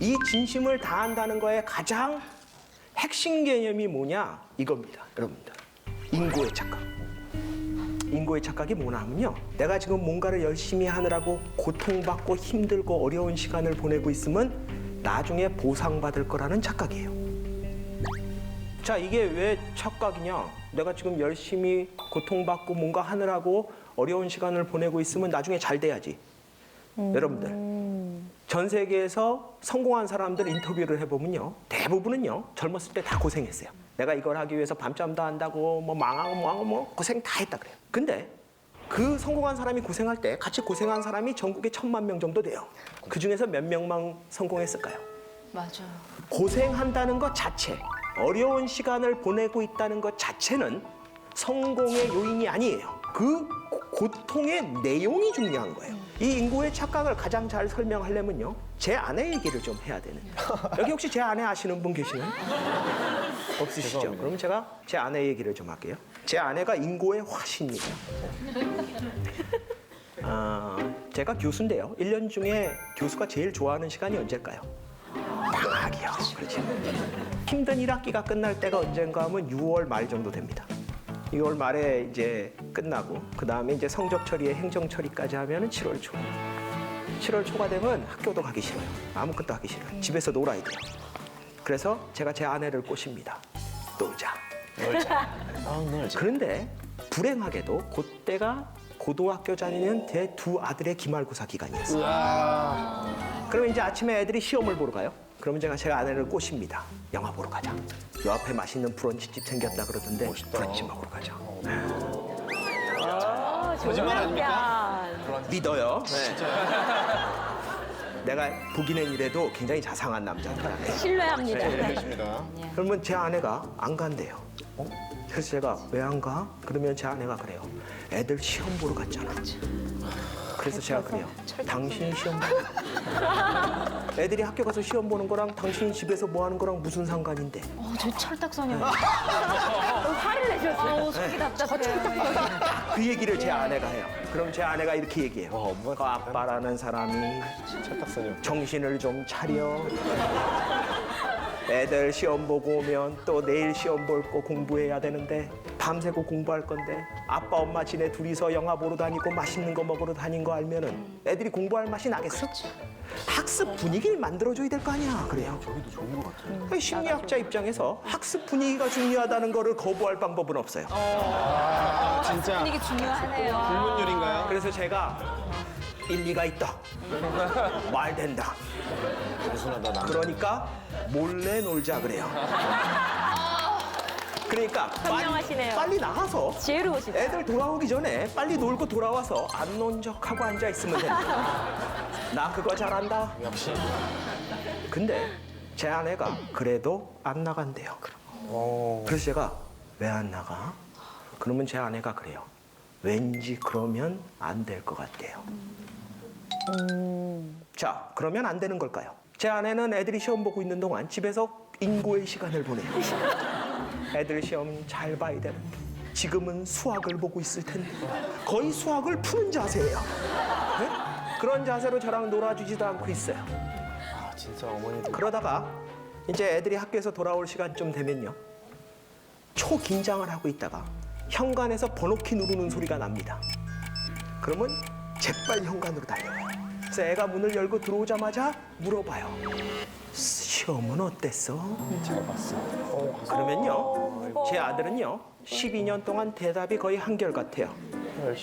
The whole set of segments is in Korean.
이 진심을 다한다는 거에 가장 핵심 개념이 뭐냐? 이겁니다, 여러분들. 인고의 착각. 인고의 착각이 뭐냐 하면요. 내가 지금 뭔가를 열심히 하느라고 고통받고 힘들고 어려운 시간을 보내고 있으면 나중에 보상받을 거라는 착각이에요. 자, 이게 왜 착각이냐? 내가 지금 열심히 고통받고 뭔가 하느라고 어려운 시간을 보내고 있으면 나중에 잘 돼야지. 여러분들. 전 세계에서 성공한 사람들 인터뷰를 해보면요. 대부분은요. 젊었을 때 다 고생했어요. 내가 이걸 하기 위해서 밤잠도 한다고 뭐 망하고 뭐 고생 다 했다 그래요. 근데 그 성공한 사람이 고생할 때 같이 고생한 사람이 전국에 1000만 명 정도 돼요. 그중에서 몇 명만 성공했을까요? 맞아요. 고생한다는 것 자체, 어려운 시간을 보내고 있다는 것 자체는 성공의 요인이 아니에요. 그 고통의 내용이 중요한 거예요. 이 인고의 착각을 가장 잘 설명하려면요. 제 아내 얘기를 좀 해야 되는. 여기 혹시 제 아내 아시는 분 계시나요? 없으시죠? 죄송합니다. 그럼 제가 제 아내 얘기를 좀 할게요. 제 아내가 인고의 화신입니다. 제가 교수인데요. 1년 중에 교수가 제일 좋아하는 시간이 언제일까요? 방학이요. 그렇죠. 힘든 1학기가 끝날 때가 언젠가 하면 6월 말 정도 됩니다. 6월 말에 이제 끝나고 그 다음에 이제 성적 처리에 행정 처리까지 하면은 7월 초. 7월 초가 되면 학교도 가기 싫어요. 아무것도 하기 싫어요. 집에서 놀아야 돼요. 그래서 제가 제 아내를 꼬십니다. 놀자. 놀자. 그런데 불행하게도 그때가 고등학교 다니는 제 두 아들의 기말고사 기간이었어요. 그러면 이제 아침에 애들이 시험을 보러 가요. 그러면 제가 아내를 꼬십니다. 영화 보러 가자. 요 앞에 맛있는 브런치집 생겼다 그러던데 브런치 먹으러 가자. 거짓말 아닙니까? 믿어요. 내가 보기는 이래도 굉장히 자상한 남자입니다. 신뢰합니다. 알겠습니다. 그러면 제 아내가 안 간대요. 그래서 제가 왜 안 가? 그러면 제 아내가 그래요. 애들 시험 보러 갔잖아. 그래서 제가 그래요. 당신이 시험 보는 애들이 학교 가서 시험 보는 거랑 당신이 집에서 뭐 하는 거랑 무슨 상관인데? 저 철딱선이요. 화를 내셨어요. 속이 답답해. 그 얘기를 제 아내가 해요. 그럼 제 아내가 이렇게 얘기해요. 와, 엄마가 그 아빠라는 사람이 철딱선이요. 정신을 좀 차려. 애들 시험 보고 오면 또 내일 시험 볼 거 공부해야 되는데 밤새고 공부할 건데 아빠 엄마 지네 둘이서 영화 보러 다니고 맛있는 거 먹으러 다닌 거 알면은 애들이 공부할 맛이 나겠어? 학습 분위기를 만들어줘야 될 거 아니야. 그래요. 저기도 좋은 것 같아요. 심리학자 입장에서 학습 분위기가 중요하다는 거를 거부할 방법은 없어요. 진짜 분위기 중요하네요. 불문율인가요? 그래서 제가 일리가 있다. 말 된다. 단순하다 나. 그러니까 몰래 놀자 그래요. 그러니까 현명하시네요. 빨리 나가서 지혜로우시다. 애들 돌아오기 전에 빨리 놀고 돌아와서 안 논 척하고 앉아 있으면 된다. 나 그거 잘한다. 역시. 근데 제 아내가 그래도 안 나간대요. 그래서 제가 왜 안 나가? 그러면 제 아내가 그래요. 왠지 그러면 안 될 것 같대요. 자, 그러면 안 되는 걸까요? 제 아내는 애들이 시험 보고 있는 동안 집에서 인고의 시간을 보내요. 애들 시험 잘 봐야 되는데 지금은 수학을 보고 있을 텐데 거의 수학을 푸는 자세예요. 네? 그런 자세로 저랑 놀아주지도 않고 있어요. 아, 진짜 어머니들. 그러다가 이제 애들이 학교에서 돌아올 시간쯤 되면요. 초긴장을 하고 있다가 현관에서 번호키 누르는 소리가 납니다. 그러면 재빨리 현관으로 달려가요. 그래서 애가 문을 열고 들어오자마자 물어봐요. 시험은 어땠어? 잘 봤어. 그러면요. 제 아들은요. 12년 동안 대답이 거의 한결같아요.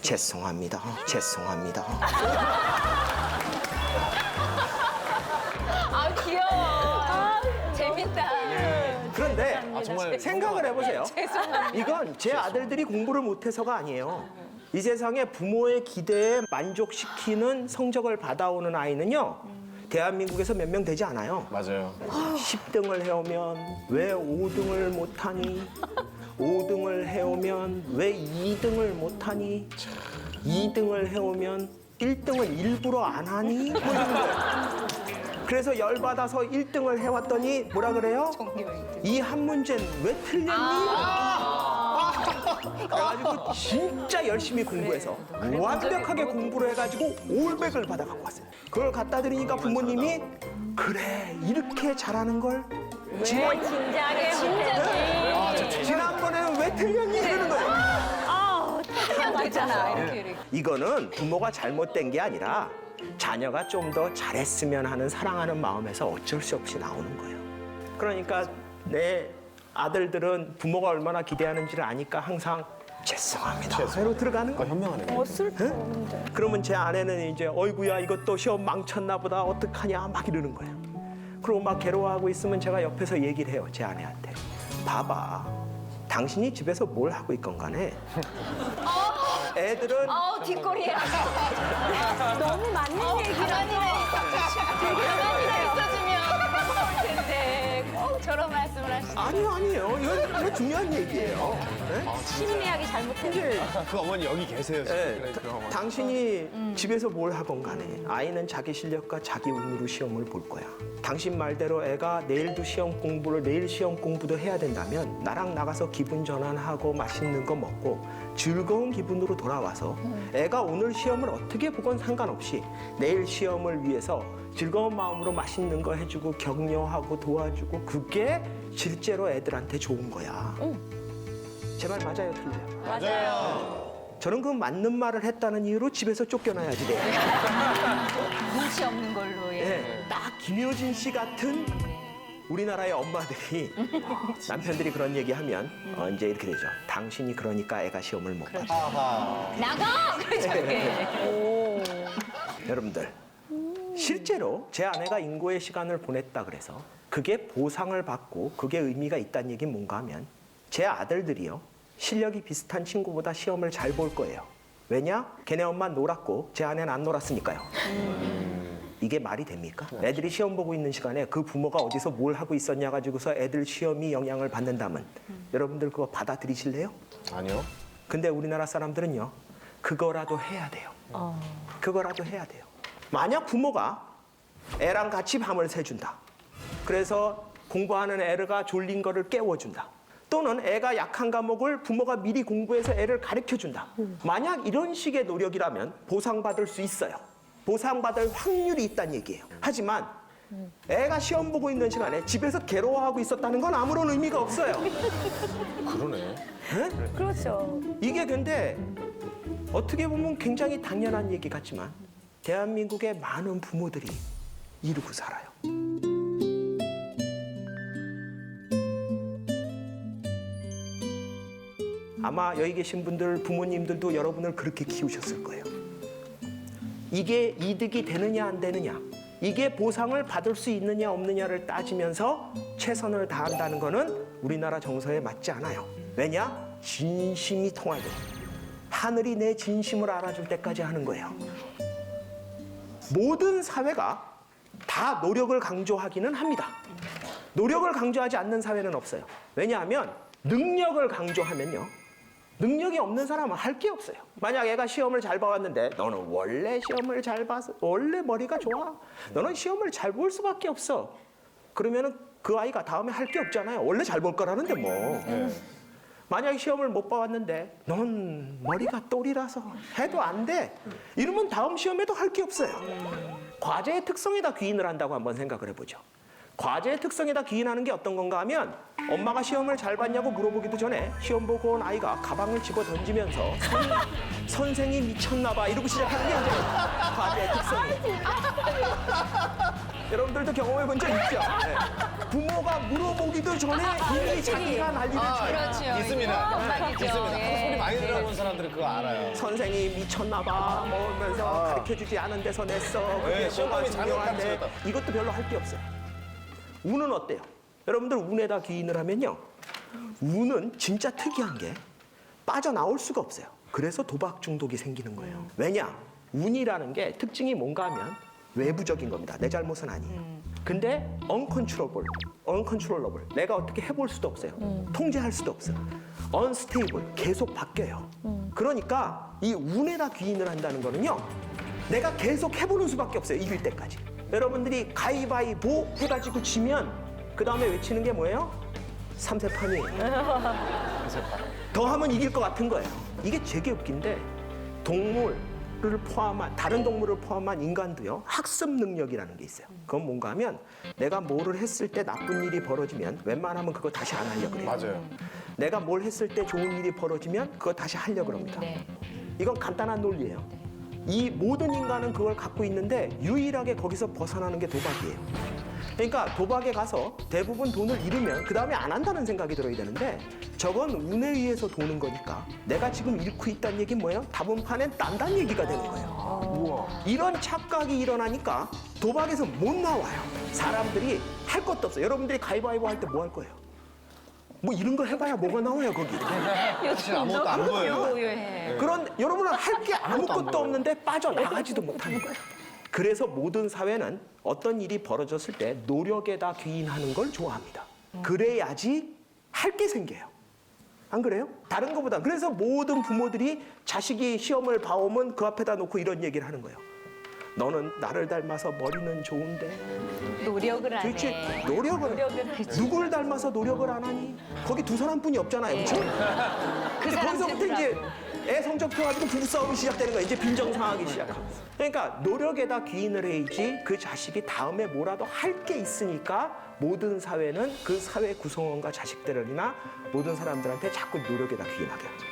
죄송합니다. 죄송합니다. 아, 귀여워. 재밌다. 그런데 정말 생각을 해보세요. 죄송합니다. 이건 제 아들들이 공부를 못해서가 아니에요. 이 세상에 부모의 기대에 만족시키는 성적을 받아오는 아이는요. 대한민국에서 몇 명 되지 않아요. 맞아요. 10등을 해오면 왜 5등을 못하니? 5등을 해오면 왜 2등을 못하니? 2등을 해오면 1등을 일부러 안 하니? 뭐 이런 거예요. 그래서 열받아서 1등을 해왔더니 뭐라 그래요? 이 한 문제는 왜 틀렸니? 그래가지고 진짜 열심히 공부해서 완벽하게 공부를 해가지고 올백을 받아갖고 왔어요. 그걸 갖다 드리니까 부모님이 그래 이렇게 잘하는 걸 왜 진작에 진작에. 지난번에는 왜 틀렸니 이러는 거예요. 그냥 됐잖아. 이렇게. 이거는 부모가 잘못된 게 아니라 자녀가 좀 더 잘했으면 하는 사랑하는 마음에서 어쩔 수 없이 나오는 거예요. 그러니까 내 아들들은 부모가 얼마나 기대하는지를 아니까 항상 죄송합니다. 새로 들어가는 거예요. 현명하네. 슬퍼. 그러면 제 아내는 이제 어이구야 이것도 시험 망쳤나 보다 어떡하냐 막 이러는 거예요. 그리고 막 괴로워하고 있으면 제가 옆에서 얘기를 해요. 제 아내한테. 봐봐. 당신이 집에서 뭘 하고 있건 간에 애들은 뒷골이야. 너무 맞는 얘기라서. 가만히 있어주면 고마울 텐데. 꼭 저런 말씀을 하시네. 아니에요. 이건 중요한 얘기예요. 네? 심리학이 잘못했네. 그 어머니 여기 계세요. 지금. 네, 그래, 그 어머니. 당신이 집에서 뭘 하건 간에 아이는 자기 실력과 자기 운으로 시험을 볼 거야. 당신 말대로 애가 내일도 시험 공부를 내일 시험 공부도 해야 된다면 나랑 나가서 기분 전환하고 맛있는 거 먹고 즐거운 기분으로 돌아와서 애가 오늘 시험을 어떻게 보건 상관없이 내일 시험을 위해서 즐거운 마음으로 맛있는 거 해주고 격려하고 도와주고 그게 실제로 애들한테 좋은 거야. 제 말 맞아요, 틀려요? 맞아요. 저는 그 맞는 말을 했다는 이유로 집에서 쫓겨나야지 돼. 눈치 없는 걸로. 예. 딱 김효진 씨 같은 우리나라의 엄마들이 남편들이 그런 얘기하면 이제 이렇게 되죠. 당신이 그러니까 애가 시험을 못 봐. 아하. 나가! 그러죠, 이게. 여러분들 실제로 제 아내가 인고의 시간을 보냈다 그래서 그게 보상을 받고 그게 의미가 있다는 얘기는 뭔가 하면 제 아들들이요 실력이 비슷한 친구보다 시험을 잘 볼 거예요. 왜냐? 걔네 엄마 놀았고 제 아내는 안 놀았으니까요. 이게 말이 됩니까? 애들이 시험 보고 있는 시간에 그 부모가 어디서 뭘 하고 있었냐 가지고서 애들 시험이 영향을 받는다면 여러분들 그거 받아들이실래요? 아니요. 근데 우리나라 사람들은요 그거라도 해야 돼요. 그거라도 해야 돼요. 만약 부모가 애랑 같이 밤을 새준다. 그래서 공부하는 애가 졸린 거를 깨워준다. 또는 애가 약한 과목을 부모가 미리 공부해서 애를 가르쳐준다. 만약 이런 식의 노력이라면 보상받을 수 있어요. 보상받을 확률이 있다는 얘기예요. 하지만 애가 시험 보고 있는 시간에 집에서 괴로워하고 있었다는 건 아무런 의미가 없어요. 그러네. 그렇죠. 이게 근데 어떻게 보면 굉장히 당연한 얘기 같지만 대한민국의 많은 부모들이 이러고 살아요. 아마 여기 계신 분들 부모님들도 여러분을 그렇게 키우셨을 거예요. 이게 이득이 되느냐 안 되느냐, 이게 보상을 받을 수 있느냐 없느냐를 따지면서 최선을 다한다는 거는 우리나라 정서에 맞지 않아요. 왜냐? 진심이 통해야 돼요. 하늘이 내 진심을 알아줄 때까지 하는 거예요. 모든 사회가 다 노력을 강조하기는 합니다. 노력을 강조하지 않는 사회는 없어요. 왜냐하면 능력을 강조하면요. 능력이 없는 사람은 할 게 없어요. 만약 애가 시험을 잘 봐왔는데 너는 원래 시험을 잘 봐서 원래 머리가 좋아. 너는 시험을 잘 볼 수밖에 없어. 그러면은 그 아이가 다음에 할 게 없잖아요. 원래 잘 볼 거라는데 뭐. 만약 시험을 못 봐왔는데 넌 머리가 똘이라서 해도 안 돼. 이러면 다음 시험에도 할 게 없어요. 과제의 특성에다 귀인을 한다고 한번 생각을 해보죠. 과제의 특성에다 기인하는 게 어떤 건가 하면 엄마가 시험을 잘 봤냐고 물어보기도 전에 시험 보고 온 아이가 가방을 집어 던지면서 선생이 미쳤나 봐 이러고 시작하는 게 이제 과제의 특성이에요. 여러분들도 경험해 본 적 있죠? 네. 부모가 물어보기도 전에 이미 자기가 난리를 쳐요. 그렇죠. 있습니다. 이거 있습니다. 예. 소리 많이 들어본 사람들은 그거 알아요. 선생이 미쳤나 봐 뭐면서 가르쳐주지 않은 데서 냈어. 그게 네, 시험 뭐가 범위 잘못 중요한데 감춰졌다. 이것도 별로 할 게 없어요. 운은 어때요? 여러분들 운에다 기인을 하면요. 운은 진짜 특이한 게 빠져나올 수가 없어요. 그래서 도박 중독이 생기는 거예요. 왜냐? 운이라는 게 특징이 뭔가 하면 외부적인 겁니다. 내 잘못은 아니에요. 근데 uncontrollable. 내가 어떻게 해볼 수도 없어요. 통제할 수도 없어요. unstable. 계속 바뀌어요. 그러니까 이 운에다 기인을 한다는 거는요. 내가 계속 해보는 수밖에 없어요. 이길 때까지. 여러분들이 가위바위보 해가지고 지면 그 다음에 외치는 게 뭐예요? 삼세판이에요. 더 하면 이길 것 같은 거예요. 이게 되게 웃긴데 동물, 포함한 다른 동물을 포함한 인간도요 학습 능력이라는 게 있어요. 그건 뭔가 하면 내가 뭐를 했을 때 나쁜 일이 벌어지면 웬만하면 그거 다시 안 하려고 그래요. 맞아요. 내가 뭘 했을 때 좋은 일이 벌어지면 그거 다시 하려고 합니다. 네. 이건 간단한 논리예요. 이 모든 인간은 그걸 갖고 있는데 유일하게 거기서 벗어나는 게 도박이에요. 그러니까 도박에 가서 대부분 돈을 잃으면 그 다음에 안 한다는 생각이 들어야 되는데 저건 운에 의해서 도는 거니까 내가 지금 잃고 있다는 얘기는 뭐예요? 다분판엔 딴다는 얘기가 되는 거예요. 우와. 이런 착각이 일어나니까 도박에서 못 나와요. 사람들이 할 것도 없어요. 여러분들이 가위바위보 할 때 뭐 할 거예요? 뭐 이런 거 해봐야 뭐가 나와요 거기. 사실 아무것도 안 보여요. 예. 그런 여러분은 할 게 안 아무것도 보여요. 없는데 빠져나가지도 못하는 거예요. 그래서 모든 사회는 어떤 일이 벌어졌을 때 노력에다 귀인하는 걸 좋아합니다. 그래야지 할 게 생겨요. 안 그래요? 다른 것보다. 그래서 모든 부모들이 자식이 시험을 봐오면 그 앞에다 놓고 이런 얘기를 하는 거예요. 너는 나를 닮아서 머리는 좋은데 노력을 안 도대체 해. 노력을 누굴 닮아서 노력을 안 하니? 거기 두 사람뿐이 없잖아요. 그렇죠? 그 이제 사람 거기서부터 이제 들으라고. 애 성적 펴가지고 부부싸움이 시작되는 거예요. 이제 빈정상하기 시작하고. 그러니까 노력에다 귀인을 해야지 그 자식이 다음에 뭐라도 할 게 있으니까 모든 사회는 그 사회 구성원과 자식들이나 모든 사람들한테 자꾸 노력에다 귀인하게 하죠.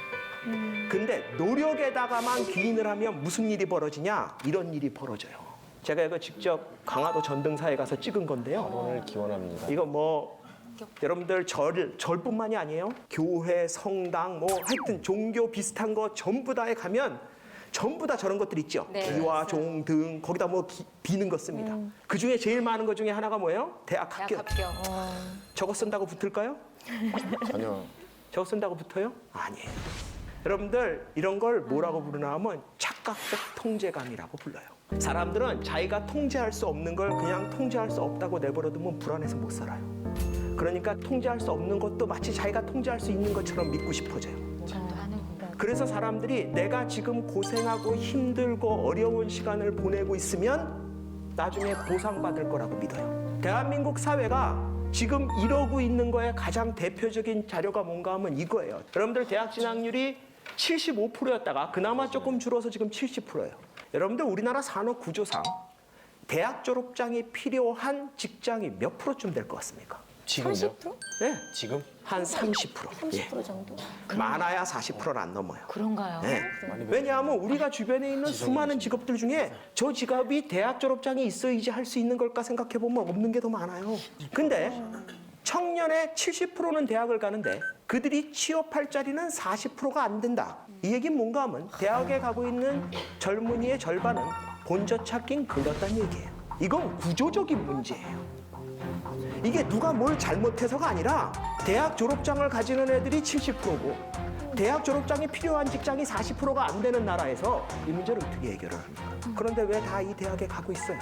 근데 노력에다가만 귀인을 하면 무슨 일이 벌어지냐? 이런 일이 벌어져요. 제가 이거 직접 강화도 전등사에 가서 찍은 건데요. 오늘 기원합니다. 이거 뭐 여러분들 절뿐만이 아니에요. 교회, 성당, 뭐 하여튼 종교 비슷한 거 전부 다에 가면 전부 다 저런 것들 있죠. 네, 기와 종 등 거기다 뭐 비는 거 씁니다. 그 중에 제일 많은 것 중에 하나가 뭐예요? 대학 대학 합격. 합격. 저거 쓴다고 붙을까요? 전혀. 저거 쓴다고 붙어요? 아니에요. 여러분들 이런 걸 뭐라고 부르나 하면 착각적 통제감이라고 불러요. 사람들은 자기가 통제할 수 없는 걸 그냥 통제할 수 없다고 내버려두면 불안해서 못 살아요. 그러니까 통제할 수 없는 것도 마치 자기가 통제할 수 있는 것처럼 믿고 싶어져요. 그래서 사람들이 내가 지금 고생하고 힘들고 어려운 시간을 보내고 있으면 나중에 보상받을 거라고 믿어요. 대한민국 사회가 지금 이러고 있는 거에 가장 대표적인 자료가 뭔가 하면 이거예요. 여러분들 대학 진학률이 75%였다가 그나마 조금 줄어서 지금 70%예요. 여러분들 우리나라 산업 구조상 대학 졸업장이 필요한 직장이 몇 프로쯤 될 것 같습니까? 지금요? 30%? 네, 지금? 한 30%. 30% 정도? 많아야 40%는 안 넘어요. 그런가요? 네. 왜냐하면 우리가 주변에 있는 수많은 직업들 중에 저 직업이 대학 졸업장이 있어야지 할 수 있는 걸까 생각해 보면 없는 게 더 많아요. 근데 청년의 70%는 대학을 가는데 그들이 취업할 자리는 40%가 안 된다. 이 얘기는 뭔가 하면 대학에 가고 있는 젊은이의 절반은 본저 찾긴 글렀다는 얘기예요. 이건 구조적인 문제예요. 이게 누가 뭘 잘못해서가 아니라 대학 졸업장을 가지는 애들이 70%고 대학 졸업장이 필요한 직장이 40%가 안 되는 나라에서 이 문제를 어떻게 해결을 합니까? 그런데 왜 다 이 대학에 가고 있어요?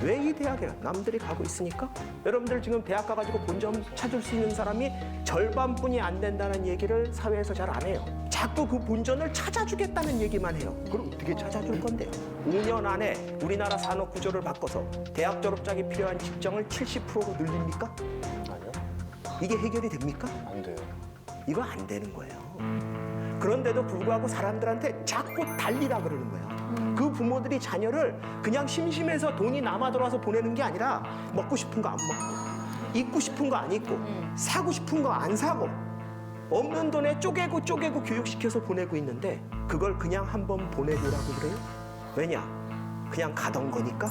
왜 이 대학에 남들이 가고 있으니까? 여러분들 지금 대학 가가지고 본점 찾을 수 있는 사람이 절반뿐이 안 된다는 얘기를 사회에서 잘 안 해요. 자꾸 그 본전을 찾아주겠다는 얘기만 해요. 그럼 어떻게 찾아줄 건데요? 5년 안에 우리나라 산업 구조를 바꿔서 대학 졸업장이 필요한 직장을 70%로 늘립니까? 아니요. 이게 해결이 됩니까? 안 돼요. 이거 안 되는 거예요. 그런데도 불구하고 사람들한테 자꾸 달리라 그러는 거예요. 그 부모들이 자녀를 그냥 심심해서 돈이 남아 돌아서 보내는 게 아니라 먹고 싶은 거 안 먹고 입고 싶은 거 안 입고 사고 싶은 거 안 사고 없는 돈에 쪼개고 교육시켜서 보내고 있는데 그걸 그냥 한번 보내보라고 그래요? 왜냐? 그냥 가던 거니까?